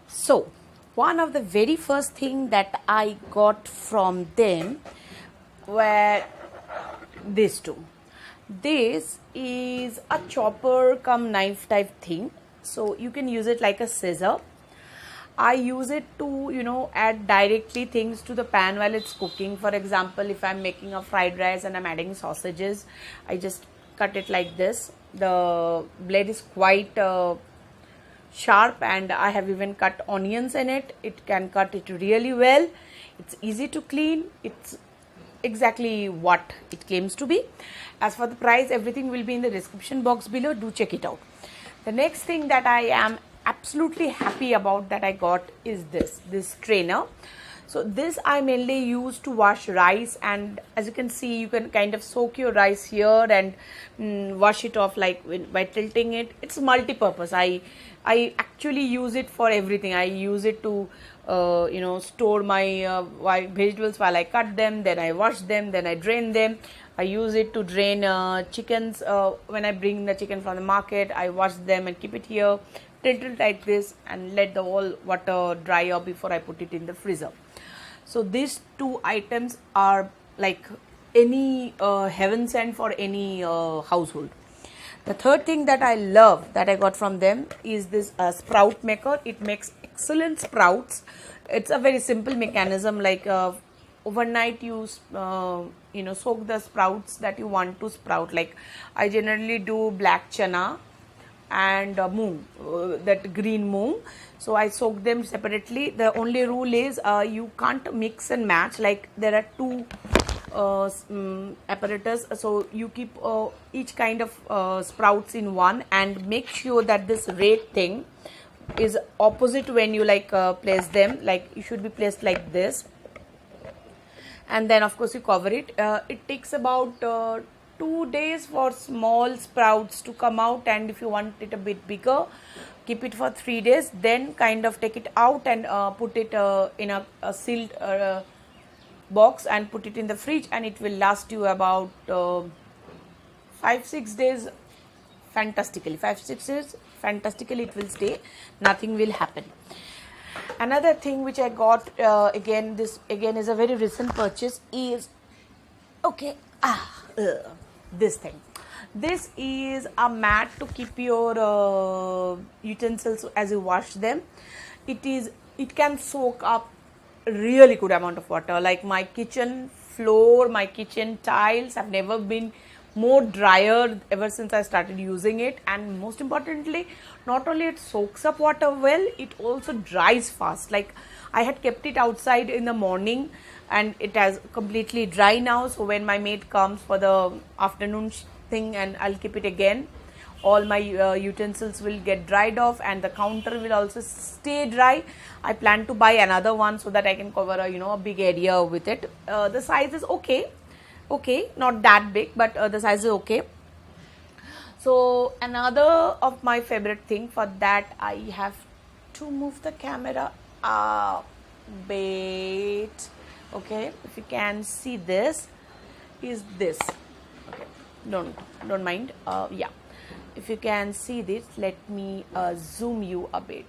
So one of the very first thing that I got from them were these two. This is a chopper cum knife type thing, so you can use it like a scissor. I use it to add directly things to the pan while it's cooking. For example, if I'm making a fried rice and I'm adding sausages, I just cut it like this. The blade is quite sharp, and I have even cut onions in it. It can cut it really well. It's easy to clean. It's exactly what it claims to be. As for the price, everything will be in the description box below. Do check it out. The next thing that I am absolutely happy about that I got is this strainer. So this I mainly use to wash rice, and as you can see, you can kind of soak your rice here and wash it off like by tilting it. It's multi-purpose. I actually use it for everything. I use it to store my vegetables while I cut them, then I wash them, then I drain them. I use it to drain chickens when I bring the chicken from the market. I wash them and keep it here, tilt it like this, and let the whole water dry up before I put it in the freezer. So these two items are like any heaven sent for any household. The third thing that I love that I got from them is this sprout maker. It makes excellent sprouts. It's a very simple mechanism, like overnight you soak the sprouts that you want to sprout. Like I generally do black chana and moong, that green moong. So I soak them separately. The only rule is you can't mix and match. Like there are two apparatus, so you keep each kind of sprouts in one, and make sure that this red thing is opposite when you place them. Like you should be placed like this, and then of course you cover it. It takes about 2 days for small sprouts to come out, and if you want it a bit bigger, keep it for 3 days, then kind of take it out and put it in a sealed box and put it in the fridge, and it will last you about 5-6 days fantastically. 5-6 days fantastically it will stay, nothing will happen. Another thing which I got this is a very recent purchase, is this thing. This is a mat to keep your utensils as you wash them. It can soak up really good amount of water. Like my kitchen floor, my kitchen tiles have never been more drier ever since I started using it. And most importantly, not only it soaks up water well, it also dries fast. Like I had kept it outside in the morning and it has completely dry now. So when my maid comes for the afternoon thing, and I'll keep it again, all my utensils will get dried off, and the counter will also stay dry. I plan to buy another one so that I can cover a big area with it. The size is okay, not that big, but the size is okay. So another of my favorite thing, for that I have to move the camera a bit. Okay, if you can see, this is this. Okay, don't mind. Yeah, if you can see this, let me zoom you a bit.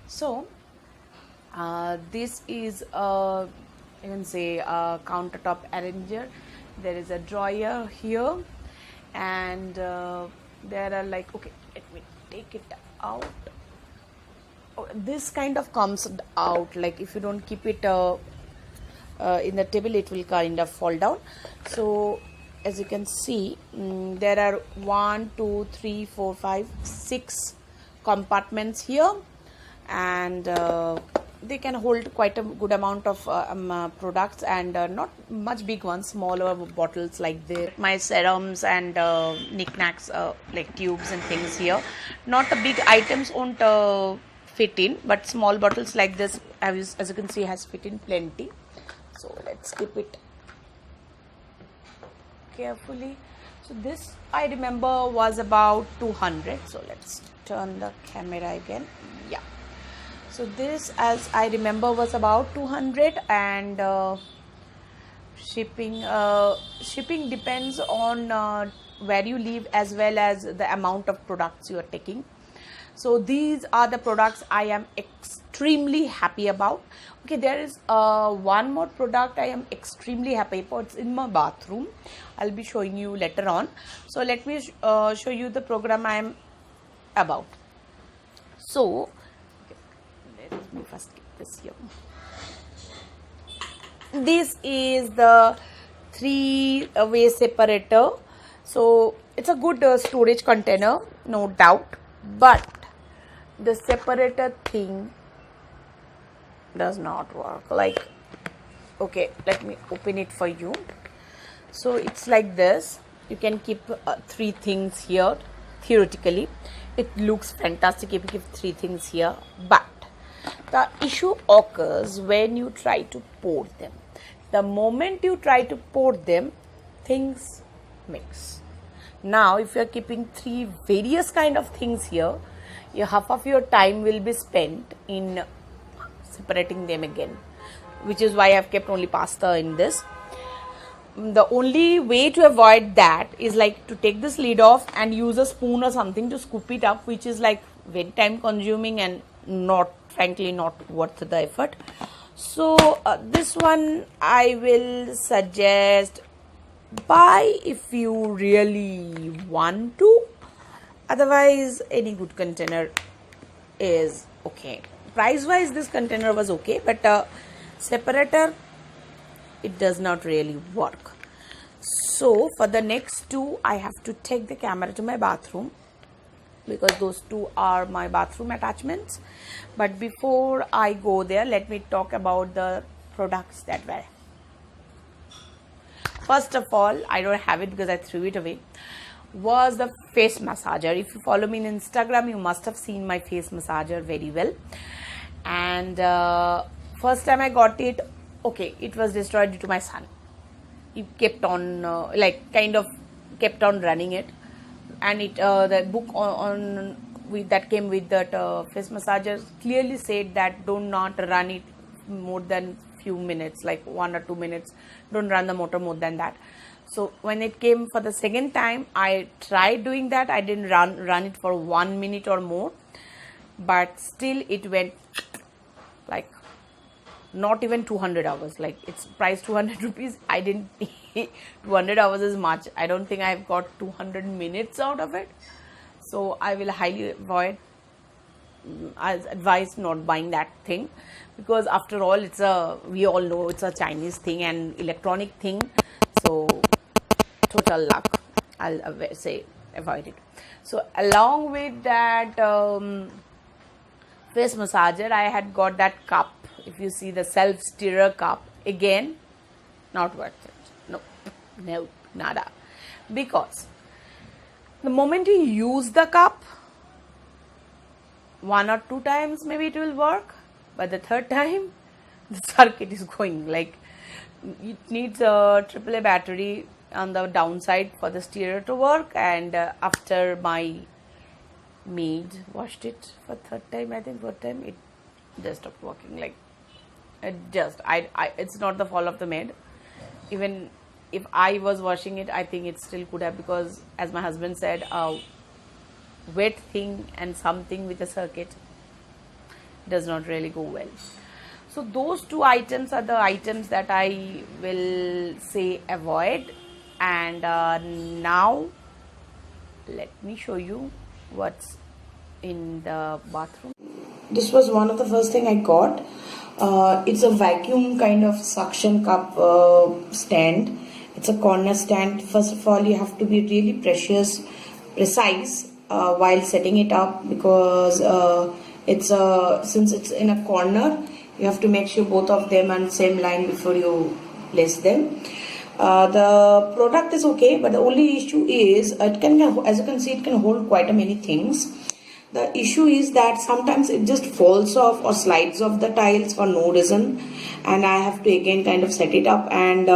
So this is you can say a countertop arranger. There is a drawer here, and there are let me take it out. This kind of comes out, like if you don't keep it in the table, it will kind of fall down. So as you can see, there are 1, 2, 3, 4, 5, 6 compartments here, and they can hold quite a good amount of products, and not much big ones, smaller bottles like this. My serums and knickknacks, like tubes and things here. Not the big items won't fit in, but small bottles like this, as you can see, has fit in plenty. So let's keep it carefully. So this I remember was about 200. So let's turn the camera again. Yeah. So this, as I remember, was about 200, and shipping depends on where you live, as well as the amount of products you are taking. So these are the products I am extremely happy about. Okay, there is one more product I am extremely happy about. It's in my bathroom. I'll be showing you later on. So let me show you the program I am about. So let me first get this here. This is the 3-way separator. So it's a good storage container, no doubt, but the separator thing does not work. Like, okay, let me open it for you. So it's like this. You can keep 3 things here. Theoretically it looks fantastic if you keep 3 things here, but the issue occurs when you try to pour them. The moment you try to pour them, things mix. Now if you are keeping 3 various kind of things here, half of your time will be spent in separating them again, which is why I've kept only pasta in this. The only way to avoid that is like to take this lid off and use a spoon or something to scoop it up, which is like very time consuming and not, frankly, not worth the effort. So this one I will suggest buy if you really want to. Otherwise, any good container is okay. Price wise, this container was okay, but separator, it does not really work. So for the next 2, I have to take the camera to my bathroom, because those 2 are my bathroom attachments. But before I go there, let me talk about the products that were. First of all, I don't have it because I threw it away, was the face massager. If you follow me on Instagram, you must have seen my face massager very well. And first time I got it, okay, it was destroyed due to my son. He kept on kind of kept on running it, and it the book on with that came with that face massager clearly said that do not run it more than few minutes, like 1 or 2 minutes. Don't run the motor more than that. So when it came for the second time, I tried doing that. I didn't run it for 1 minute or more, but still it went like not even 200 hours. Like, it's priced 200 rupees. I didn't 200 hours is much. I don't think I've got 200 minutes out of it. So I will highly advise not buying that thing, because after all, we all know it's a Chinese thing and electronic thing. So total luck, I'll say avoid it. So along with that face massager, I had got that cup. If you see the self stirrer cup, again, not worth it. No, nada. Because the moment you use the cup, 1 or 2 times maybe it will work, but the 3rd time the circuit is going. Like, it needs a AAA battery on the downside for the stirrer to work. And after my maid washed it for 3rd time, I think 4th time, it just stopped working. Like, it's not the fault of the maid. Even if I was washing it, I think it still could have, because as my husband said, a wet thing and something with a circuit does not really go well. So those 2 items are the items that I will say avoid. And now let me show you what's in the bathroom. This was one of the first thing I got. It's a vacuum kind of suction cup stand. It's a corner stand. First of all, you have to be really precise while setting it up, because since it's in a corner, you have to make sure both of them are on the same line before you place them. The product is okay, but the only issue is it can, as you can see, it can hold quite a many things. The issue is that sometimes it just falls off or slides off the tiles for no reason, and I have to again kind of set it up, and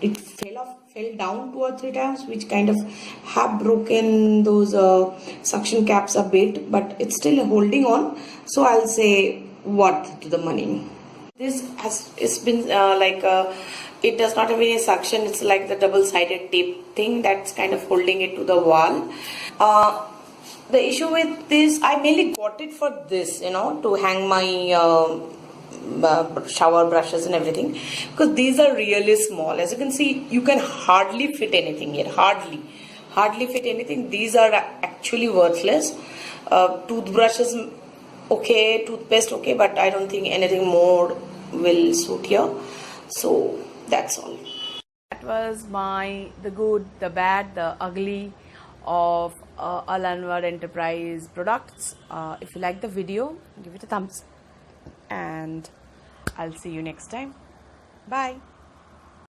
it fell down 2 or 3 times, which kind of have broken those suction caps a bit, but it's still holding on. So I'll say worth to the money. This it's been it does not have any suction. It's like the double-sided tape thing that's kind of holding it to the wall. the issue with this, I mainly got it for this, to hang my shower brushes and everything, because these are really small. As you can see, you can hardly fit anything here. Hardly fit anything. These are actually worthless. Toothbrushes okay, toothpaste okay, but I don't think anything more will suit here. So that's all. That was the good, the bad, the ugly of Alanwerenterprise products. If you like the video, give it a thumbs up, and I'll see you next time. Bye.